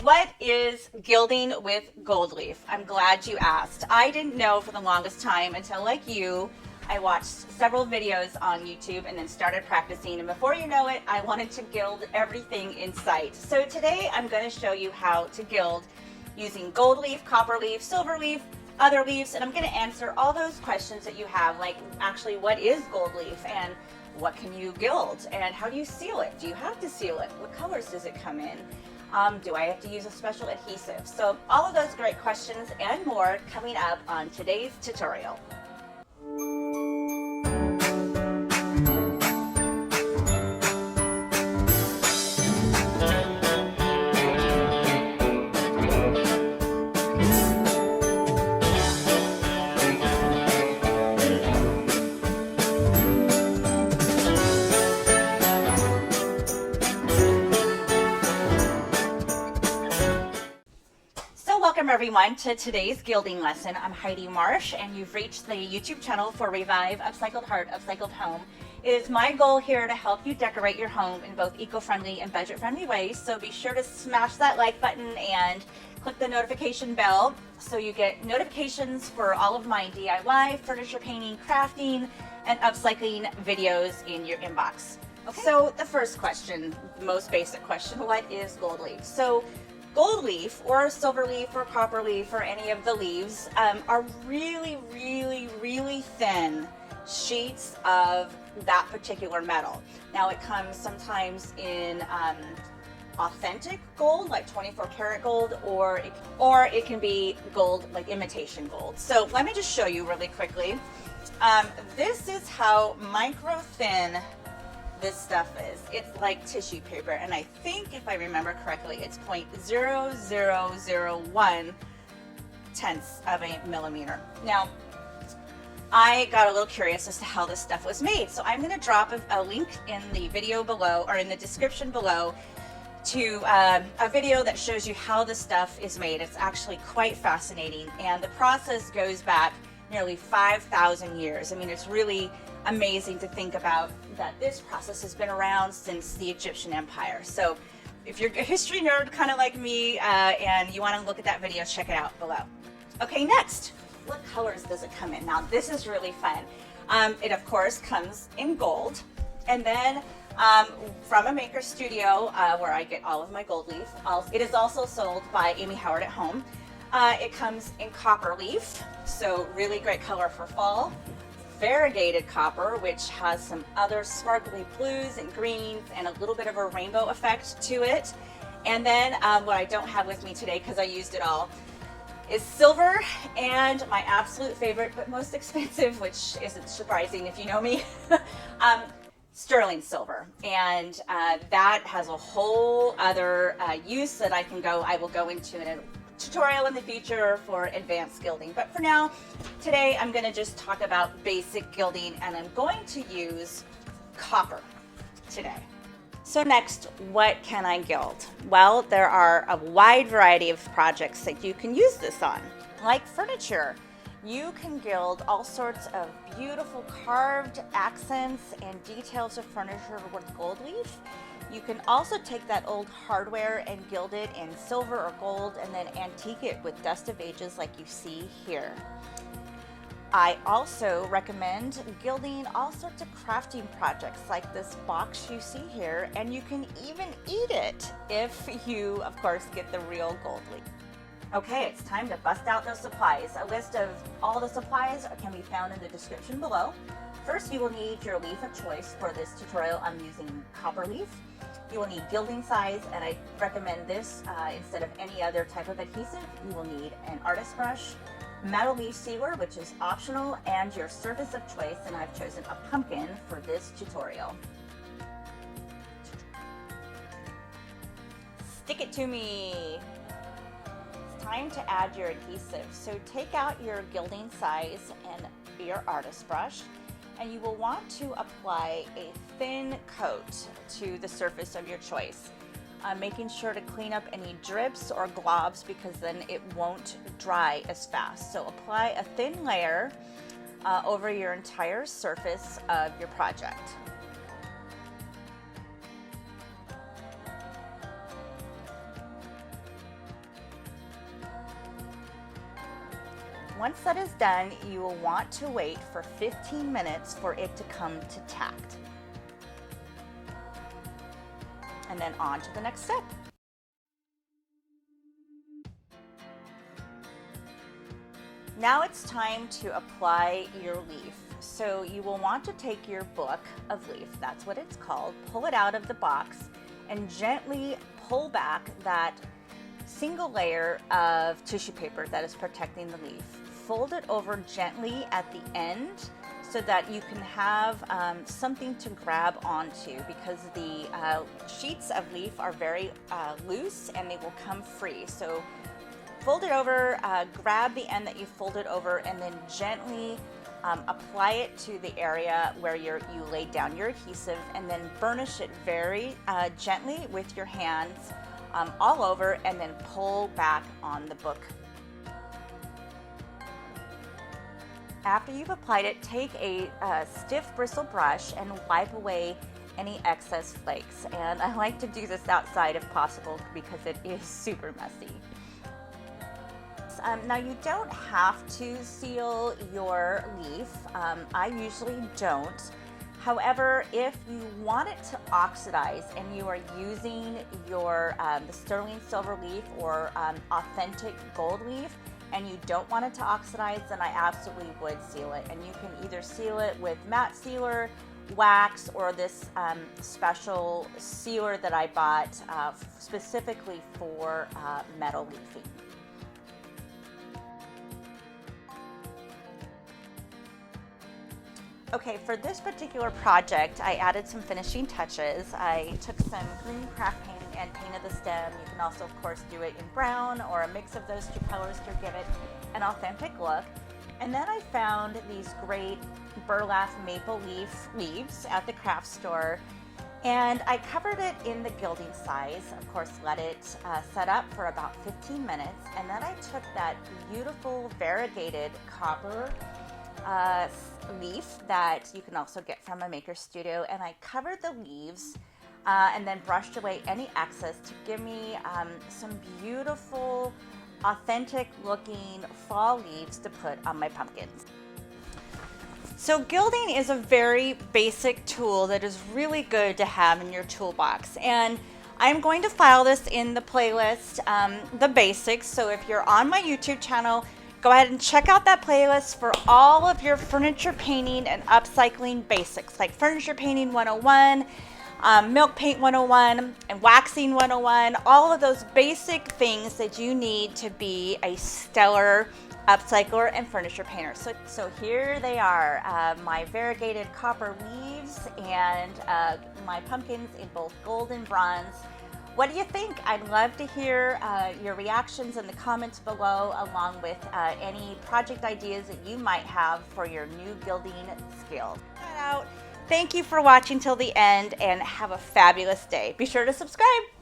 what is gilding with gold leaf? I'm glad you asked. I didn't know for the longest time until, like you, I watched several videos on YouTube and then started practicing, and before you know it, I wanted to gild everything in sight. So today I'm going to show you how to gild using gold leaf, copper leaf, silver leaf, other leaves, and I'm going to answer all those questions that you have, like actually what is gold leaf and what can you gild and how do you seal it? Do you have to seal it? What colors does it come in? Do I have to use a special adhesive? So all of those great questions and more coming up on today's tutorial. Welcome everyone to today's gilding lesson. I'm Heidi Marsh and you've reached the YouTube channel for Revive Upcycled Heart, Upcycled Home. It is my goal here to help you decorate your home in both eco-friendly and budget-friendly ways, so be sure to smash that like button and click the notification bell so you get notifications for all of my DIY, furniture painting, crafting, and upcycling videos in your inbox. Okay. So the first question, the most basic question, what is gold leaf? So gold leaf or silver leaf or copper leaf or any of the leaves are really, really, really thin sheets of that particular metal. Now it comes sometimes in authentic gold, like 24 karat gold, or it can be gold, like imitation gold. So let me just show you really quickly. This is how micro thin this stuff is. It's like tissue paper, and I think if I remember correctly, it's 0.0001 tenths of a millimeter. Now, I got a little curious as to how this stuff was made, so I'm going to drop a link in the video below, or in the description below, to a video that shows you how this stuff is made. It's actually quite fascinating, and the process goes back nearly 5,000 years. I mean, it's really amazing to think about that this process has been around since the Egyptian Empire. So if you're a history nerd kind of like me and you want to look at that video, check it out below. Okay, next, what colors does it come in? Now this is really fun. It of course comes in gold, and then from a maker studio where I get all of my gold leaf. It is also sold by Amy Howard at Home. It comes in copper leaf, so really great color for fall. Variegated copper, which has some other sparkly blues and greens and a little bit of a rainbow effect to it. And then what I don't have with me today, because I used it all, is silver, and my absolute favorite but most expensive, which isn't surprising if you know me, sterling silver. And that has a whole other use that I will go into in a tutorial in the future for advanced gilding. But for now, today I'm going to just talk about basic gilding, and I'm going to use copper today. So next, what can I gild? Well, there are a wide variety of projects that you can use this on, like furniture. You can gild all sorts of beautiful carved accents and details of furniture with gold leaf. You can also take that old hardware and gild it in silver or gold, and then antique it with dust of ages like you see here. I also recommend gilding all sorts of crafting projects like this box you see here, and you can even eat it if you, of course, get the real gold leaf. Okay, it's time to bust out those supplies. A list of all the supplies can be found in the description below. First, you will need your leaf of choice. For this tutorial, I'm using copper leaf. You will need gilding size, and I recommend this instead of any other type of adhesive. You will need an artist brush, metal leaf sealer, which is optional, and your surface of choice, and I've chosen a pumpkin for this tutorial. Stick it to me. It's time to add your adhesive. So take out your gilding size and your artist brush, and you will want to apply a thin coat to the surface of your choice, making sure to clean up any drips or globs, because then it won't dry as fast. So apply a thin layer over your entire surface of your project. Once that is done, you will want to wait for 15 minutes for it to come to tact. And then on to the next step. Now it's time to apply your leaf. So you will want to take your book of leaf, that's what it's called, pull it out of the box and gently pull back that single layer of tissue paper that is protecting the leaf. Fold it over gently at the end so that you can have something to grab onto, because the sheets of leaf are very loose and they will come free. So fold it over, grab the end that you folded over, and then gently apply it to the area where you laid down your adhesive, and then burnish it very gently with your hands all over, and then pull back on the book. After you've applied it, take a stiff bristle brush and wipe away any excess flakes. And I like to do this outside if possible because it is super messy. Now you don't have to seal your leaf. I usually don't. However, if you want it to oxidize and you are using your the sterling silver leaf or authentic gold leaf, and you don't want it to oxidize, then I absolutely would seal it. And you can either seal it with matte sealer, wax, or this special sealer that I bought specifically for metal leafing. Okay, for this particular project, I added some finishing touches. I took some green craft paint and painted the stem. You can also, of course, do it in brown or a mix of those two colors to give it an authentic look. And then I found these great burlap maple leaves at the craft store, and I covered it in the gilding size. Of course, let it set up for about 15 minutes, and then I took that beautiful variegated copper leaf that you can also get from a maker studio, and I covered the leaves and then brushed away any excess to give me some beautiful, authentic looking fall leaves to put on my pumpkins. So gilding is a very basic tool that is really good to have in your toolbox, and I'm going to file this in the playlist, the basics. So if you're on my YouTube channel, go ahead and check out that playlist for all of your furniture painting and upcycling basics, like furniture painting 101, milk paint 101, and waxing 101, all of those basic things that you need to be a stellar upcycler and furniture painter. So here they are, my variegated copper leaves and my pumpkins in both gold and bronze. What do you think? I'd love to hear your reactions in the comments below, along with any project ideas that you might have for your new gilding skills. Thank you for watching till the end, and have a fabulous day. Be sure to subscribe.